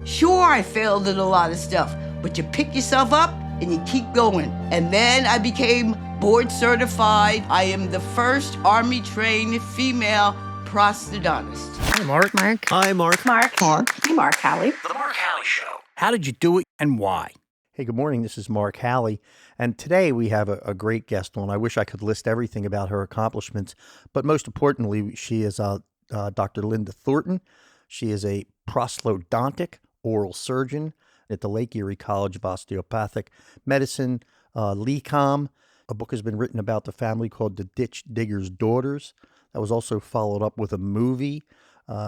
Sure, I failed at a lot of stuff, but you pick yourself up and you keep going. And then I became board certified. I am the first Army-trained female prosthodontist. Hi, Mark. Mark. Hi, Mark. Mark. Hey, Mark Howley. The Mark Howley Show. How did you do it and why? Hey, good morning. This is Mark Howley. And today we have a great guest on. I wish I could list everything about her accomplishments, but most importantly, she is Dr. Linda Thornton. She is a prosthodontic oral surgeon at the Lake Erie College of Osteopathic Medicine, LECOM. A book has been written about the family called The Ditchdigger's Daughters. That was also followed up with a movie.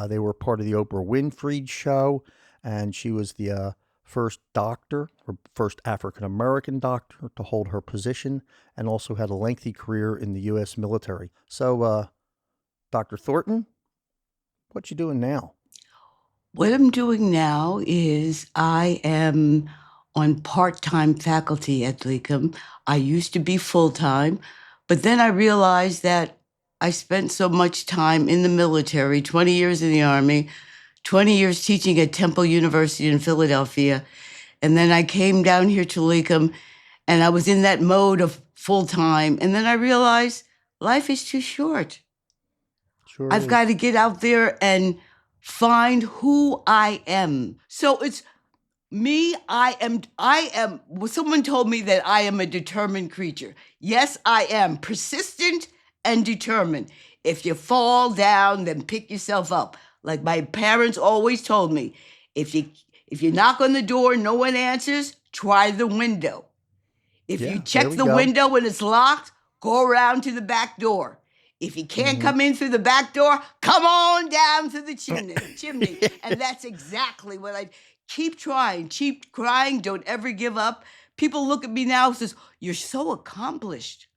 They were part of the Oprah Winfrey Show, and she was the first doctor, or first African-American doctor to hold her position, and also had a lengthy career in the U.S. military. So, Dr. Thornton, what you doing now? What I'm doing now is I am on part-time faculty at LECOM. I used to be full-time, but then I realized that I spent so much time in the military, 20 years in the Army, 20 years teaching at Temple University in Philadelphia, and then I came down here to LECOM, and I was in that mode of full-time, and then I realized life is too short. Sure I've is. got to get out there and find who I am. So it's me, I am, well, someone told me that I am a determined creature. Yes, I am persistent and determined. If you fall down, then pick yourself up. Like my parents always told me, if you knock on the door, no one answers, try the window. If you check the window and it's locked, go around to the back door. If you can't come in through the back door, come on down through the chimney. And that's exactly what I keep trying, don't ever give up. People look at me now and says, you're so accomplished.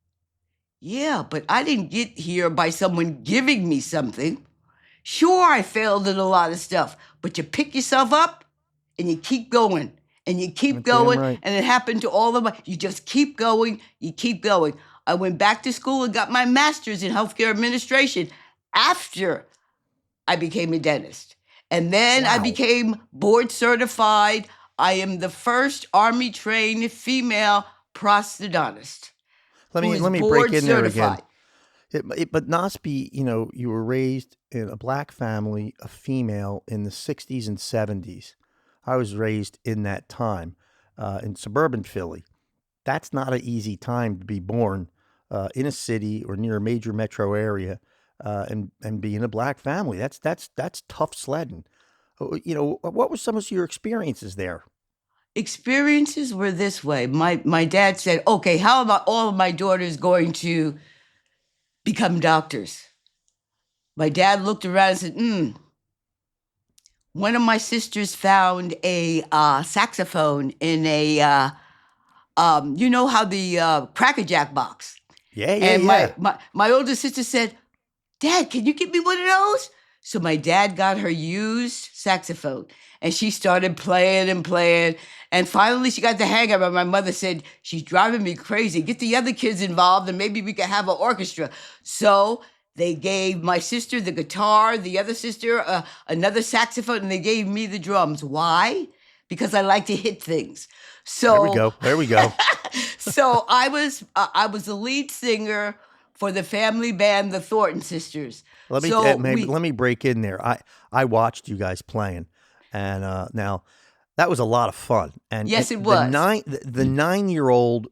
Yeah, but I didn't get here by someone giving me something. Sure, I failed at a lot of stuff, but you pick yourself up and you keep going and you keep going. Right. And it happened to all of us. You just keep going, you keep going. I went back to school and got my master's in healthcare administration after I became a dentist. And then I became board certified. I am the first Army-trained female prosthodontist. Let me break in there again. But Nosby, you were raised in a black family, a female, in the 60s and 70s. I was raised in that time in suburban Philly. That's not an easy time to be born in a city or near a major metro area and be in a black family. That's tough sledding. What were some of your experiences there? Experiences were this way. My dad said, okay, how about all of my daughters going to become doctors? My dad looked around and said, One of my sisters found a saxophone in a, you know how the Cracker Jack box? Yeah. My older sister said, Dad, can you get me one of those? So my dad got her used saxophone, and she started playing and playing. And finally, she got the hang of it. My mother said, she's driving me crazy. Get the other kids involved, and maybe we could have an orchestra. So they gave my sister the guitar, the other sister another saxophone, and they gave me the drums. Why? Because I like to hit things. So There we go. So I was the lead singer for the family band, the Thornton Sisters. Let me break in there. I watched you guys playing, and now that was a lot of fun. And yes, it was. The 9-year-old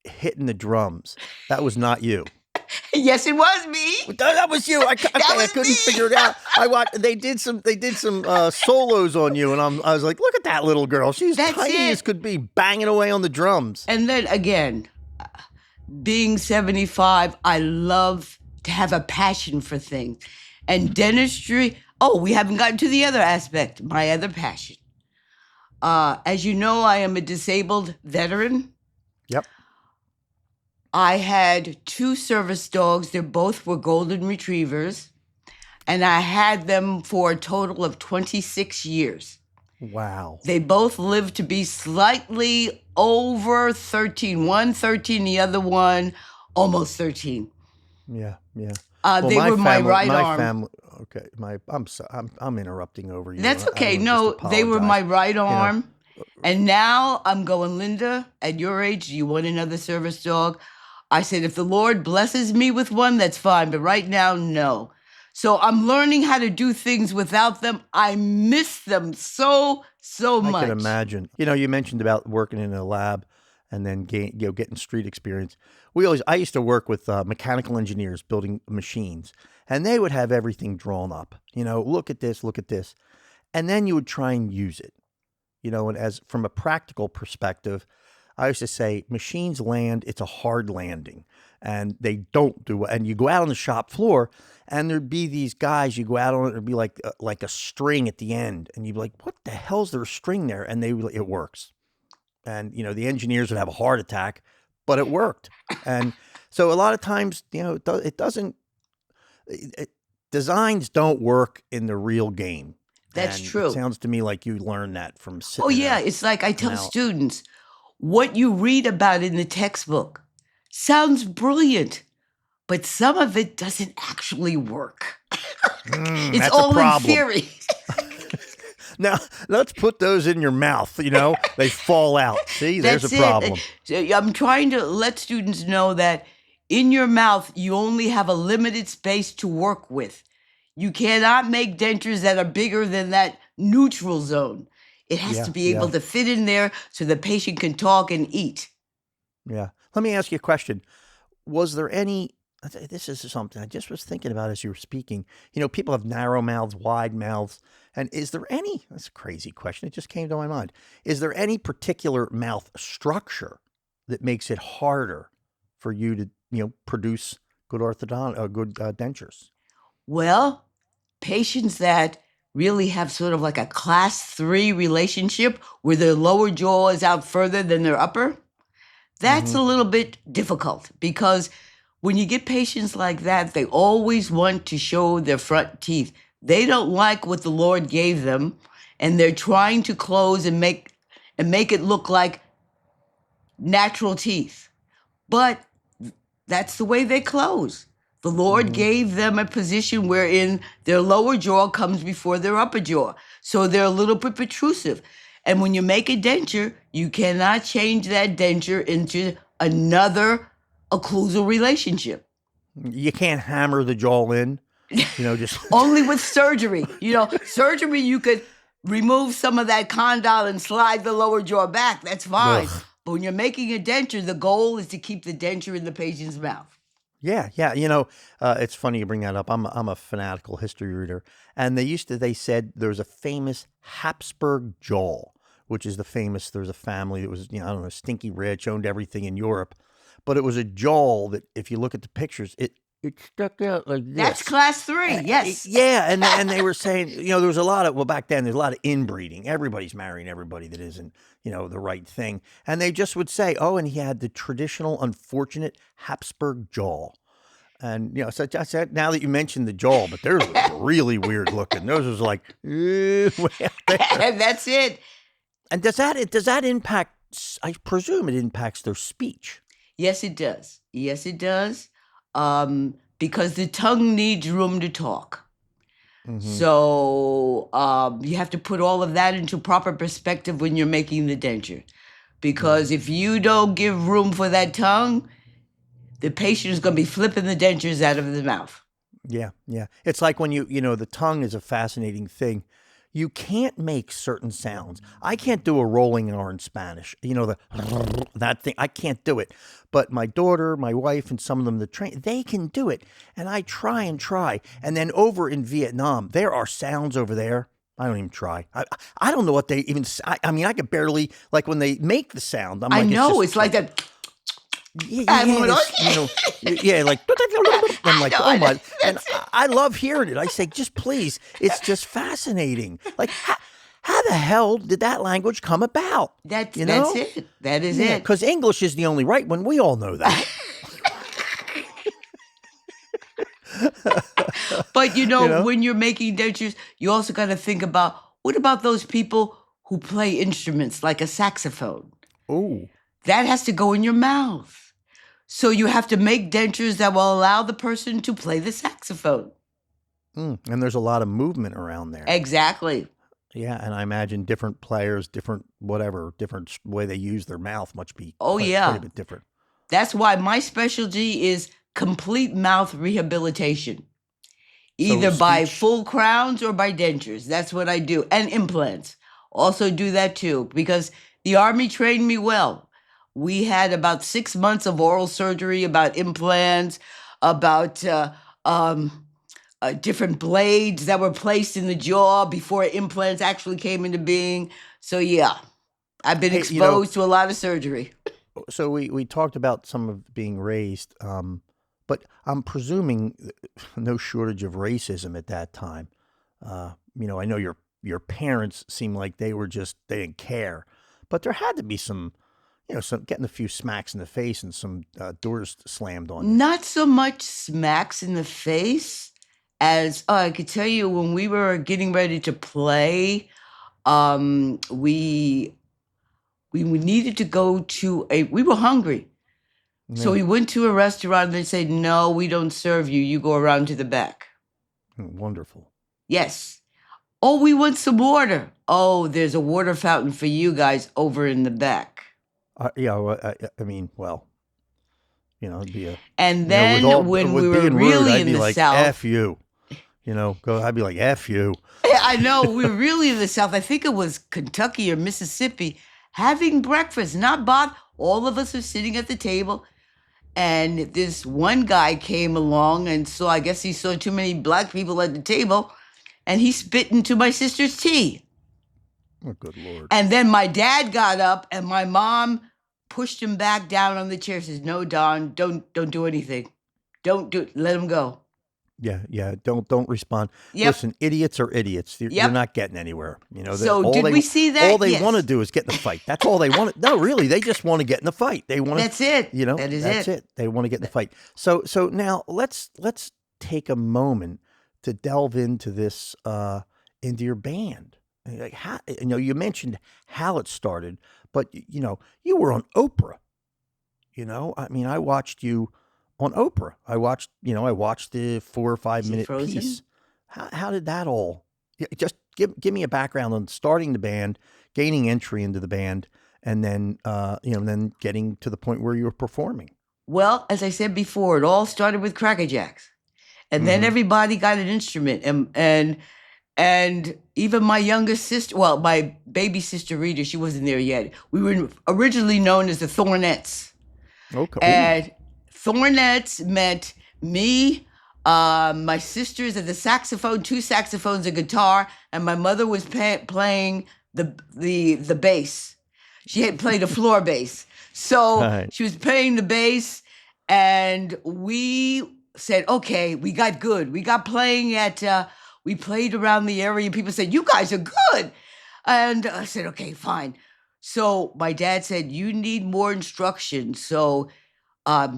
hitting the drums. That was not you. Yes, it was me. That was you. I couldn't figure it out. I watched. They did some solos on you, and I was like, look at that little girl. She's tiny as could be, banging away on the drums. And then again, being 75, I love to have a passion for things. And dentistry, we haven't gotten to the other aspect, my other passion. As you know, I am a disabled veteran. Yep. I had 2 service dogs. They both were golden retrievers. And I had them for a total of 26 years. Wow. They both lived to be slightly over 13. One 13, the other one almost 13. Yeah. They were my right arm. Okay, I'm interrupting over you, and That's I okay. want to just No, they were my apologize. right You know, arm. And now I'm going, Linda, at your age, do you want another service dog? I said, if the Lord blesses me with one, that's fine. But right now, no. So I'm learning how to do things without them. I miss them so I can much. imagine. You mentioned about working in a lab and then getting street experience. I used to work with mechanical engineers building machines, and they would have everything drawn up. Look at this, and then you would try and use it. And as from a practical perspective, I used to say machines land, it's a hard landing, and they don't do it. And you go out on the shop floor, and there'd be these guys, you go out on it, it'd be like a string at the end, and you'd be like, what the hell's there a string there? And it works. And, the engineers would have a heart attack, but it worked. And so a lot of times, it doesn't, designs don't work in the real game. That's And it true. sounds to me like you learned that from sitting Oh, in yeah. a It's like I tell now students, what you read about in the textbook sounds brilliant, but some of it doesn't actually work. It's that's a all in problem. theory. Now, let's put those in your mouth, they fall out. See, there's a That's problem. it. I'm trying to let students know that in your mouth, you only have a limited space to work with. You cannot make dentures that are bigger than that neutral zone. It has to Yeah, be able yeah, to fit in there so the patient can talk and eat. yeah. Let me ask you a question. Was there any, this is something I just was thinking about as you were speaking. People have narrow mouths, wide mouths. And is there any, that's a crazy question, it just came to my mind. Is there any particular mouth structure that makes it harder for you to, produce good good dentures? Well, patients that really have sort of like a class 3 relationship where their lower jaw is out further than their upper, that's Mm-hmm. a little bit difficult because when you get patients like that, they always want to show their front teeth. They don't like what the Lord gave them, and they're trying to close and make it look like natural teeth. But that's the way they close. The Lord Mm-hmm. gave them a position wherein their lower jaw comes before their upper jaw. So they're a little bit protrusive. And when you make a denture, you cannot change that denture into another occlusal relationship. You can't hammer the jaw in, just. Only with surgery. Surgery, you could remove some of that condyle and slide the lower jaw back. That's fine. Ugh. But when you're making a denture, the goal is to keep the denture in the patient's mouth. Yeah, yeah. It's funny you bring that up. I'm a fanatical history reader, and they said there's a famous Habsburg jaw, which is there's a family that was, I don't know, stinky rich, owned everything in Europe, but it was a jaw that if you look at the pictures, it stuck out like this. That's class 3, yes. Yeah, and they were saying, there was a lot of, well, back then, there's a lot of inbreeding. Everybody's marrying everybody that isn't, the right thing. And they just would say, oh, and he had the traditional, unfortunate Habsburg jaw. And, so I said, now that you mentioned the jaw, but theirs was really weird looking. Theirs was like, way out there. And that's it. And does that impact, I presume it impacts their speech? Yes, it does. Yes, it does. Because the tongue needs room to talk. Mm-hmm. So you have to put all of that into proper perspective when you're making the denture. Because if you don't give room for that tongue, the patient is going to be flipping the dentures out of the mouth. Yeah, yeah. It's like when the tongue is a fascinating thing. You can't make certain sounds. I can't do a rolling R in Spanish. That thing. I can't do it. But my daughter, my wife, and some of them they can do it. And I try and try. And then over in Vietnam, there are sounds over there. I don't even try. I don't know what they even. I mean, I could barely, like when they make the sound. I'm like, I know it's like that. Yeah, yeah, like I'm like, oh my, and I love hearing it. I say, just please, it's just fascinating. Like, how the hell did that language come about? That's it. That is it. Because English is the only right one. We all know that. But when you're making dentures, you also got to think about, what about those people who play instruments like a saxophone? Oh, that has to go in your mouth. So you have to make dentures that will allow the person to play the saxophone. And there's a lot of movement around there. Exactly. Yeah, and I imagine different players, different way they use their mouth must be Oh, quite yeah. a bit different. That's why my specialty is complete mouth rehabilitation, either by full crowns or by dentures. That's what I do. And implants. Also do that too, because the Army trained me well. We had about 6 months of oral surgery, about implants, about different blades that were placed in the jaw before implants actually came into being. So yeah, I've been exposed to a lot of surgery. So we talked about some of being raised, but I'm presuming no shortage of racism at that time. I know your parents seemed like they didn't care, but there had to be some getting a few smacks in the face and some doors slammed on you. Not so much smacks in the face as I could tell you when we were getting ready to play, we needed to go to we were hungry. Yeah. So we went to a restaurant and they said, no, we don't serve you. You go around to the back. Wonderful. Yes. Oh, we want some water. Oh, there's a water fountain for you guys over in the back. It'd be a... And then when we were really in the South... F you. I'd be like, F you. I know, we were really in the South. I think it was Kentucky or Mississippi. Having breakfast, not bought. All of us are sitting at the table. And this one guy came along, and so I guess he saw too many black people at the table, and he spit into my sister's tea. Oh, good Lord. And then my dad got up, and my mom pushed him back down on the chair, says, no, Don, don't do anything. Don't do it. Let him go. Yeah. Don't respond. Yep. Listen, idiots are idiots. You're not getting anywhere. So did we see that? All they want to do is get in a fight. That's all they want. No, really, they just want to get in a fight. They want to. That's it. That's it. They want to get in a fight. So now let's take a moment to delve into this, into your band. Like how, you mentioned how it started, but you were on Oprah. I watched you on Oprah. I watched the 4 or 5 minute piece. How did that all? Just give me a background on starting the band, gaining entry into the band, and then then getting to the point where you were performing. Well, as I said before, it all started with Cracker Jacks, and then everybody got an instrument, and even my youngest sister, well, my baby sister Rita, she wasn't there yet. We were originally known as the Thornettes. Okay. And Thornettes meant me, my sisters at the saxophone, 2 saxophones, a guitar, and my mother was playing the bass. She had played a floor bass. So She was playing the bass, and we said, okay, we got good. We got playing we played around the area, and people said, you guys are good. And I said, okay, fine. So my dad said, you need more instruction. So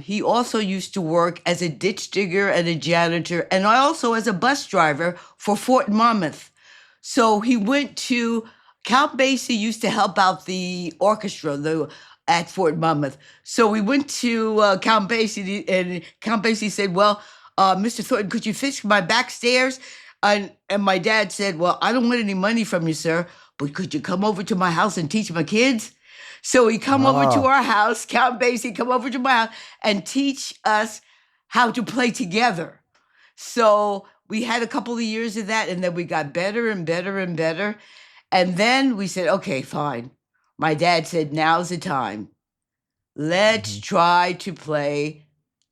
he also used to work as a ditch digger and a janitor, and I also as a bus driver for Fort Monmouth. So he went to, Count Basie used to help out the orchestra at Fort Monmouth. So we went to Count Basie, and Count Basie said, well, Mr. Thornton, could you fix my back stairs? And my dad said, well, I don't want any money from you, sir, but could you come over to my house and teach my kids? So he come over to our house, Count Basie, come over to my house and teach us how to play together. So we had a couple of years of that, and then we got better and better and better. And then we said, okay, fine. My dad said, now's the time. Let's try to play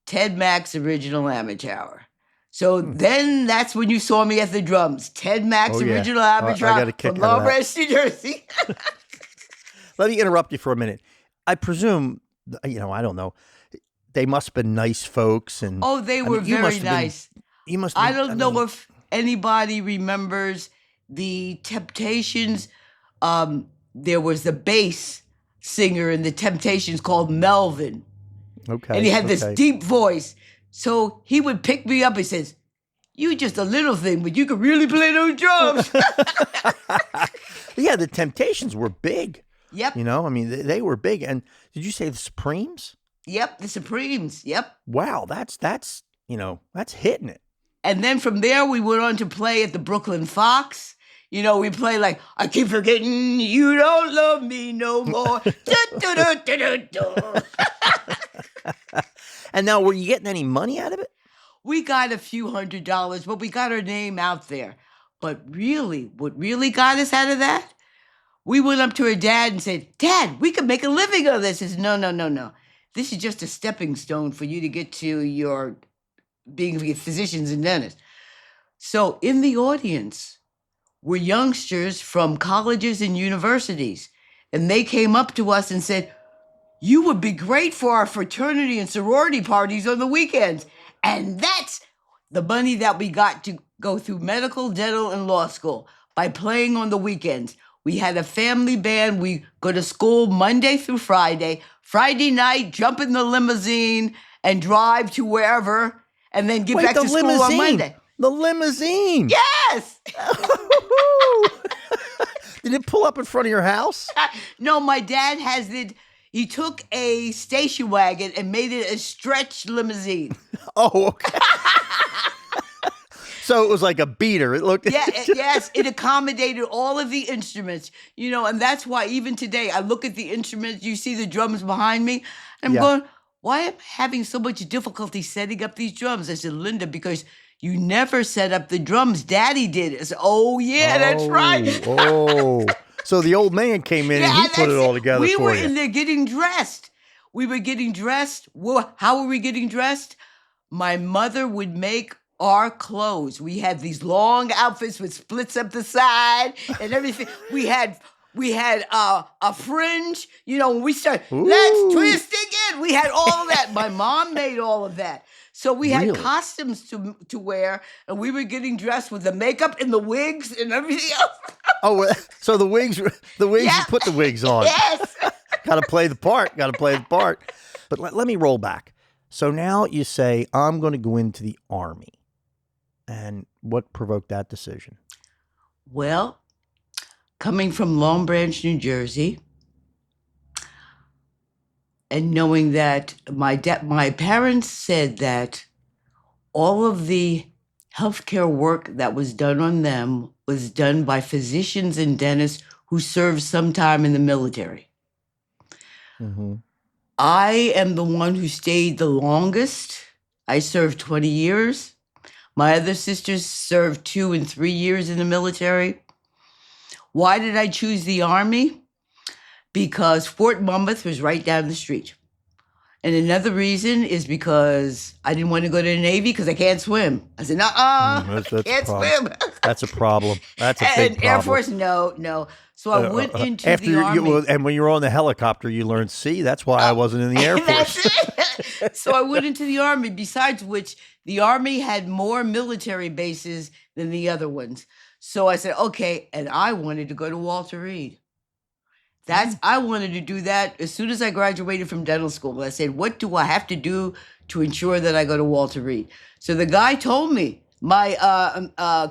Ted Mack's original amateur hour. So then that's when you saw me at the drums. Ted Mack's original amateur hour from Long Branch, New Jersey. Let me interrupt you for a minute. I presume, I don't know, they must have been nice folks. And they were very nice. You must. I don't know if anybody remembers the Temptations. There was the bass singer in the Temptations called Melvin. Okay. And he had this deep voice. So he would pick me up and says, you just a little thing, but you could really play those drums. Yeah, the Temptations were big. Yep. They were big. And did you say the Supremes? Yep, the Supremes. Yep. Wow, that's hitting it. And then from there, we went on to play at the Brooklyn Fox. You know, we play like, I keep forgetting you don't love me no more. And now, were you getting any money out of it? We got a few $100s, but we got our name out there. But really, what really got us out of that? We went up to her dad and said, Dad, we can make a living on this. He said, no. This is just a stepping stone for you to get to your being physicians and dentists. So in the audience were youngsters from colleges and universities. And they came up to us and said, you would be great for our fraternity and sorority parties on the weekends. And that's the money that we got to go through medical, dental, and law school by playing on the weekends. We had a family band. We go to school Monday through Friday. Friday night, jump in the limousine and drive to wherever, and then get back to school on Monday. The limousine. Yes. Did it pull up in front of your house? No, my dad has it. He took a station wagon and made it a stretch limousine. Oh, okay. So it was like a beater. It looked. Yes, it accommodated all of the instruments, you know, and that's why even today I look at the instruments. You see the drums behind me. I'm going, why am I having so much difficulty setting up these drums? I said, Linda, because you never set up the drums. Daddy did it. I said, oh, yeah, that's right. So the old man came in and he put it all together for you. We were in there getting dressed. We were getting dressed. How were we getting dressed? My mother would make our clothes. We had these long outfits with splits up the side and everything. We had a fringe. You know, when we started, let's twist again. We had all of that. My mom made all of that. So we had costumes to wear, and we were getting dressed with the makeup and the wigs and everything else. So the wigs, you put the wigs on. Yes. Got to play the part. But let me roll back. So now you say, I'm going to go into the Army. And what provoked that decision? Well, coming from Long Branch, New Jersey, and knowing that my parents said that all of the healthcare work that was done on them was done by physicians and dentists who served some time in the military. Mm-hmm. I am the one who stayed the longest. I served 20 years. My other sisters served 2 and 3 years in the military. Why did I choose the Army? Because Fort Monmouth was right down the street. And another reason is because I didn't want to go to the Navy because I can't swim. I said, can't swim. That's a problem. That's a big problem. Air Force, no. So I went into the Army. And when you were on the helicopter, you learned, that's why I wasn't in the Air Force. That's it. So I went into the Army, besides which the Army had more military bases than the other ones. So I said, okay, and I wanted to go to Walter Reed. I wanted to do that as soon as I graduated from dental school. I said, what do I have to do to ensure that I go to Walter Reed? So the guy told me, my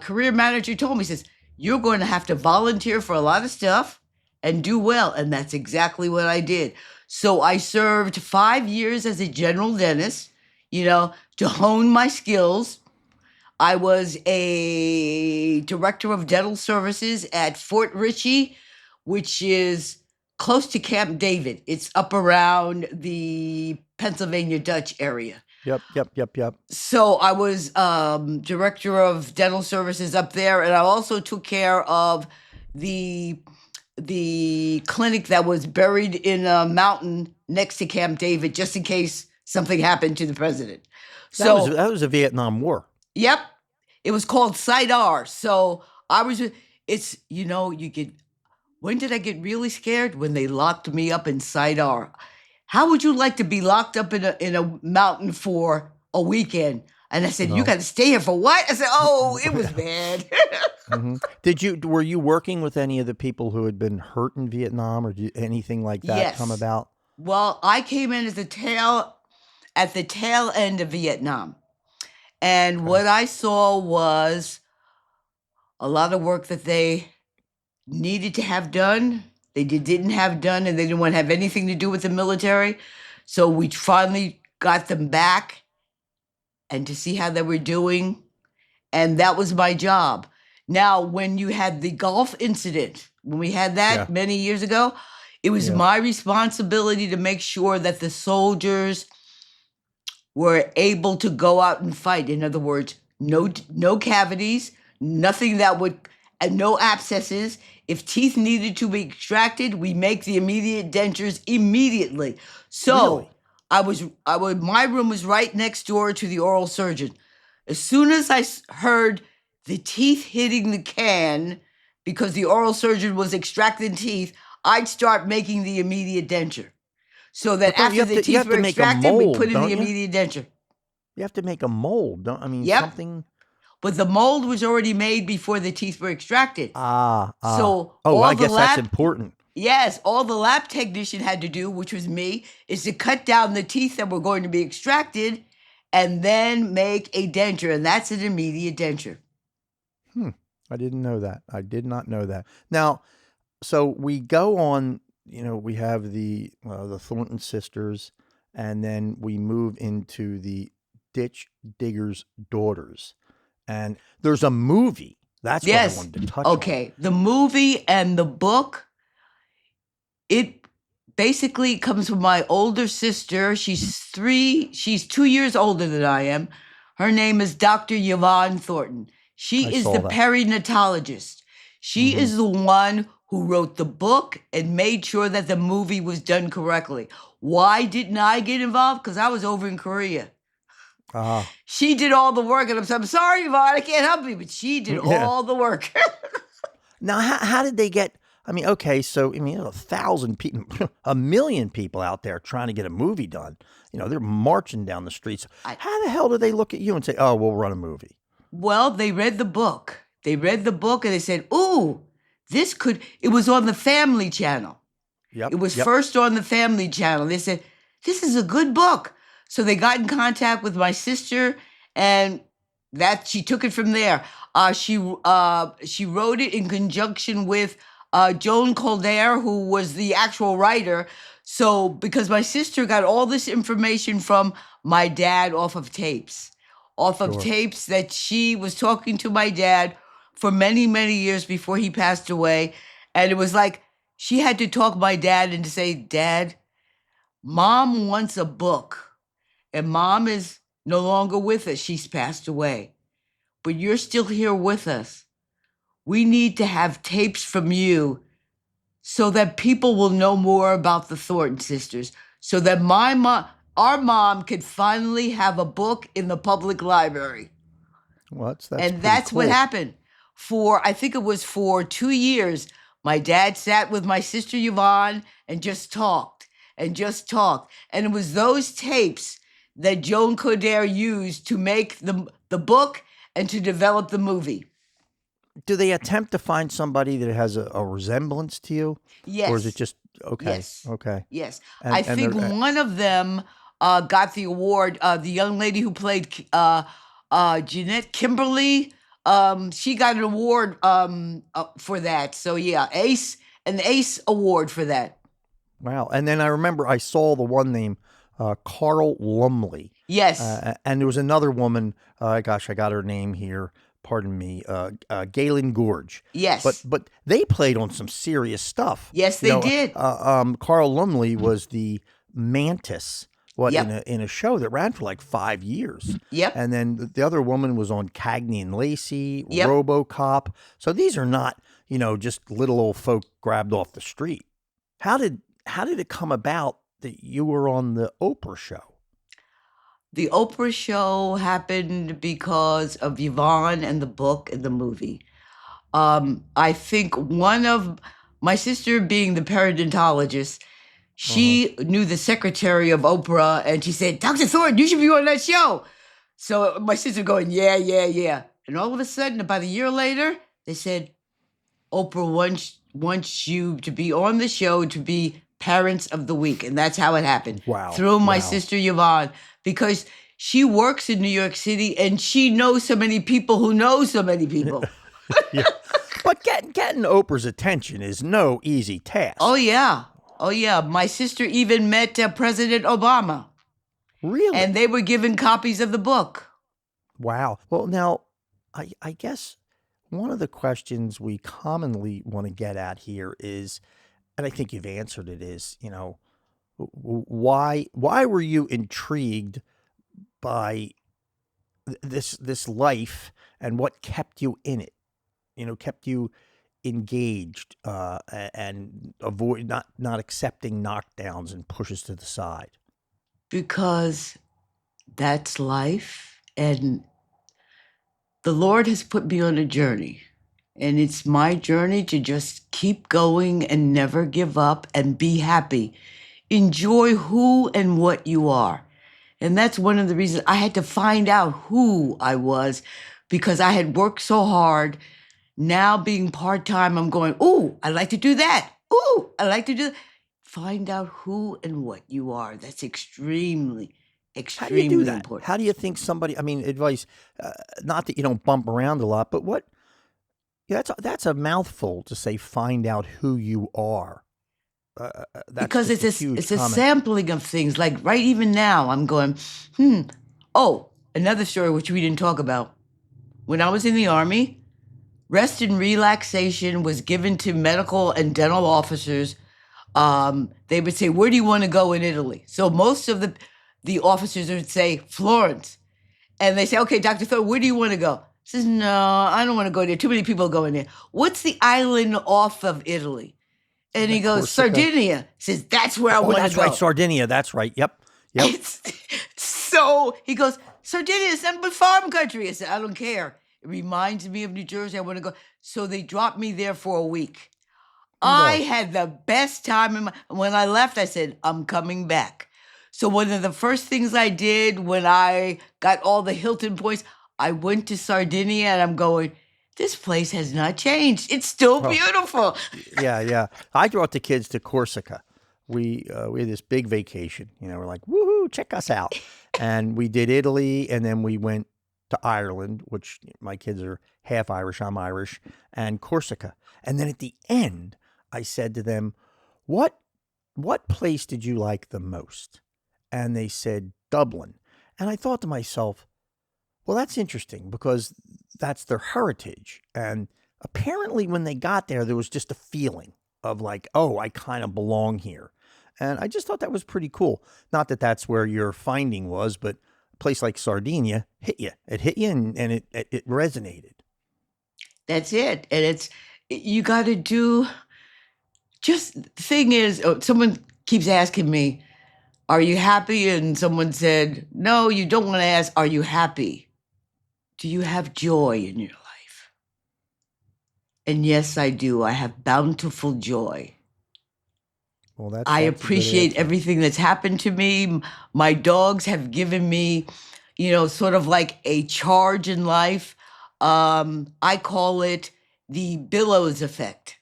career manager told me, he says, you're going to have to volunteer for a lot of stuff and do well. And that's exactly what I did. So I served 5 years as a general dentist, to hone my skills. I was a director of dental services at Fort Ritchie, which is close to Camp David. It's up around the Pennsylvania Dutch area. Yep. So I was director of dental services up there, and I also took care of the clinic that was buried in a mountain next to Camp David, just in case something happened to the president. So that was a Vietnam War. Yep. It was called Site R. So when did I get really scared? When they locked me up in Site R. How would you like to be locked up in a mountain for a weekend? And I said, You got to stay here for what? I said, it was bad. Mm-hmm. Were you working with any of the people who had been hurt in Vietnam, or did anything like that come about? Well, I came in at the tail end of Vietnam. And what I saw was a lot of work that they needed to have done, they didn't have done, and they didn't want to have anything to do with the military. So we finally got them back and to see how they were doing. And that was my job. Now, when you had the Gulf incident, when we had that many years ago, it was my responsibility to make sure that the soldiers were able to go out and fight. In other words, no cavities, nothing that would, and no abscesses. If teeth needed to be extracted, we make the immediate dentures immediately. So Really? my room was right next door to the oral surgeon. As soon as I heard the teeth hitting the can, because the oral surgeon was extracting teeth, I'd start making the immediate denture. So that But after the teeth were extracted, we put in the immediate denture. You have to make a mold, don't I mean Yep. something? But the mold was already made before the teeth were extracted. So I guess that's important. Yes, all the lab technician had to do, which was me, is to cut down the teeth that were going to be extracted and then make a denture, and that's an immediate denture. I didn't know that. I did not know that. Now, so we go on, we have the Thornton Sisters, and then we move into the Ditchdigger's Daughters. And there's a movie. That's what I wanted to touch on. Okay, the movie and the book, it basically comes from my older sister. She's 2 years older than I am. Her name is Dr. Yvonne Thornton. She is the perinatologist. She is the one who wrote the book and made sure that the movie was done correctly. Why didn't I get involved? Because I was over in Korea. She did all the work, and I'm sorry, Yvonne, I can't help you, but she did all the work. Now, how did they get? I mean, okay, so 1,000 people, 1 million people out there trying to get a movie done. They're marching down the streets. How the hell do they look at you and say, "Oh, we'll run a movie"? Well, they read the book. They read the book and they said, "Ooh, it was on the Family Channel." Yep. It was first on the Family Channel. They said, "This is a good book." So they got in contact with my sister, and she took it from there. She wrote it in conjunction with Joan Colder, who was the actual writer. So because my sister got all this information from my dad off of tapes that she was talking to my dad for many, many years before he passed away. And it was like she had to talk my dad into say, "Dad, Mom wants a book. And Mom is no longer with us. She's passed away. But you're still here with us. We need to have tapes from you so that people will know more about the Thornton Sisters, so that our mom could finally have a book in the public library." Well, that's cool. What happened. I think it was for 2 years, my dad sat with my sister Yvonne and just talked. And it was those tapes that Joan Colder used to make the book and to develop the movie. Do they attempt to find somebody that has a resemblance to you? Yes. Or is it just, okay, yes. Okay. Yes. I think one of them got the award. The young lady who played Jeanette Kimberly, she got an award for that. So yeah, an ACE award for that. Wow. And then I remember I saw the one named Carl Lumbly. Yes. And there was another woman, I got her name here, pardon me, Galen Gorge. Yes. But they played on some serious stuff. Yes, they did. Carl Lumbly was the mantis, in a show that ran for like 5 years. Yep. And then the other woman was on Cagney and Lacey, RoboCop. So these are not, just little old folk grabbed off the street. How did it come about that you were on the Oprah show? The Oprah show happened because of Yvonne and the book and the movie. I think one of my sister being the periodontologist, she knew the secretary of Oprah, and she said, "Dr. Thornton, you should be on that show." So my sister going, yeah. And all of a sudden, about a year later, they said, "Oprah wants you to be on the show to be Parents of the Week." And that's how it happened. Wow. Through my sister Yvonne, because she works in New York City and she knows so many people who know so many people. Yeah. But getting Oprah's attention is no easy task. Oh, yeah. My sister even met President Obama. Really? And they were given copies of the book. Wow. Well, now, I guess one of the questions we commonly want to get at here is, and I think you've answered it, is, why were you intrigued by this life, and what kept you in it? Kept you engaged, and avoid not accepting knockdowns and pushes to the side. Because that's life. And the Lord has put me on a journey. And it's my journey to just keep going and never give up and be happy. Enjoy who and what you are. And that's one of the reasons I had to find out who I was, because I had worked so hard. Now being part-time, I'm going, ooh, I like to do that. Ooh, I like to do that. Find out who and what you are. That's extremely, How do you do extremely that? important. How do you think somebody? I mean, advice. Not that you don't bump around a lot, but what? Yeah, that's a mouthful to say. Find out who you are. That's Because just a huge it's a comment. sampling of things. Like right even now, I'm going, Oh, another story which we didn't talk about. When I was in the Army, rest and relaxation was given to medical and dental officers. They would say, "Where do you want to go in Italy?" So most of the officers would say Florence, and they say, "Okay, Dr. Thornton, where do you want to go?" He says, "No, I don't want to go there. Too many people going there. What's the island off of Italy?" And he That goes, Corsica. "Sardinia." He says, "That's where I Oh, want to that's go." right, Sardinia. That's right. Yep. So he goes, "Sardinia is nothing but farm country." I said, "I don't care. It reminds me of New Jersey. I want to go." So they dropped me there for a week. I No. had the best time. When I left, I said, "I'm coming back." So one of the first things I did when I got all the Hilton points, I went to Sardinia, and I'm going, this place has not changed. It's still Oh, beautiful. yeah. I brought the kids to Corsica. We had this big vacation. We're like, woohoo, check us out. And we did Italy, and then we went to Ireland, which my kids are half Irish, I'm Irish, and Corsica. And then at the end, I said to them, what place did you like the most? And they said Dublin. And I thought to myself, well, that's interesting, because that's their heritage. And apparently when they got there was just a feeling of like, oh, I kind of belong here. And I just thought that was pretty cool. Not that that's where your finding was, but a place like Sardinia hit you. It hit you, and it resonated. That's it. And you got to do, just the thing is, someone keeps asking me, "Are you happy?" And someone said, "No, you don't want to ask, are you happy? Do you have joy in your life?" And yes, I do. I have bountiful joy. Well, that's I a good appreciate answer. everything that's happened to me. My dogs have given me, sort of like a charge in life. I call it the billows effect.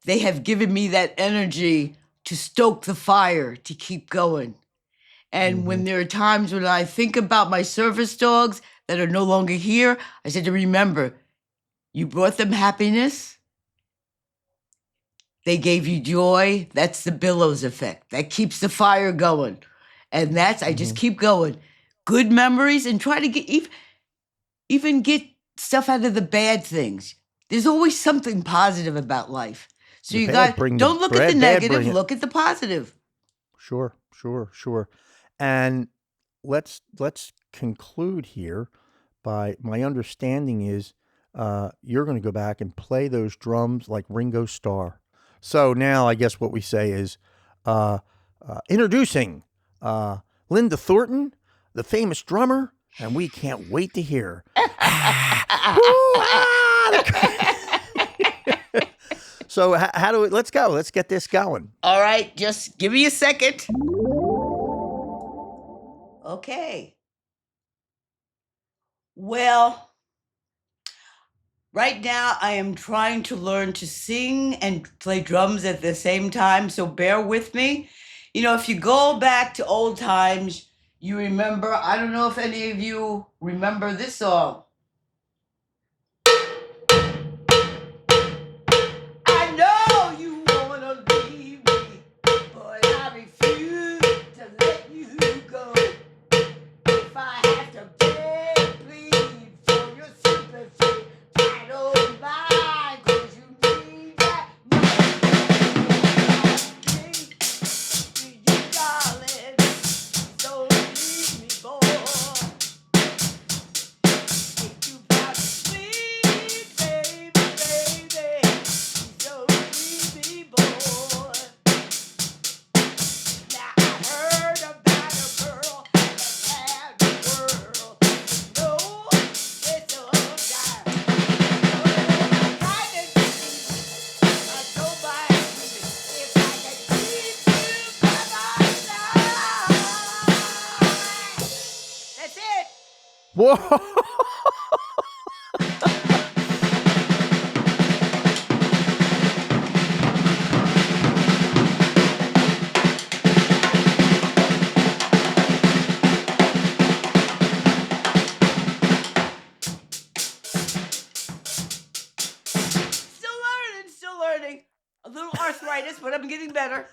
They have given me that energy to stoke the fire, to keep going. And when there are times when I think about my service dogs that are no longer here, I said to remember, you brought them happiness. They gave you joy. That's the billows effect. That keeps the fire going. And I just keep going. Good memories, and try to even get stuff out of the bad things. There's always something positive about life. So don't look at the bad, negative, bring it. look at the positive. Sure. And let's conclude here by, my understanding is, you're going to go back and play those drums like Ringo Starr. So now I guess what we say is, introducing Linda Thornton, the famous drummer, and we can't wait to hear. So let's go. Let's get this going. All right, just give me a second. Okay. Well, right now I am trying to learn to sing and play drums at the same time, so bear with me. If you go back to old times, you remember, I don't know if any of you remember this song. I know you wanna leave me, but I refuse to let you go. If I have to beg, plead for your sympathy, Whoa. Still learning. A little arthritis, but I'm getting better.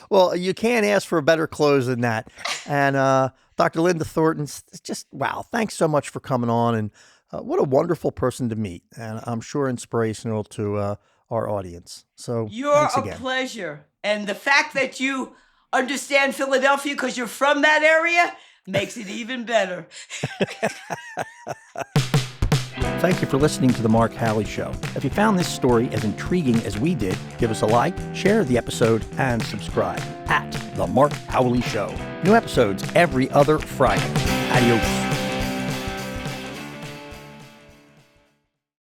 Well, you can't ask for a better close than that. And Dr. Linda Thornton, just wow, thanks so much for coming on. And what a wonderful person to meet. And I'm sure inspirational to our audience. So You're a pleasure. And the fact that you understand Philadelphia because you're from that area makes it even better. Thank you for listening to The Mark Howley Show. If you found this story as intriguing as we did, give us a like, share the episode, and subscribe at The Mark Howley Show. New episodes every other Friday. Adios.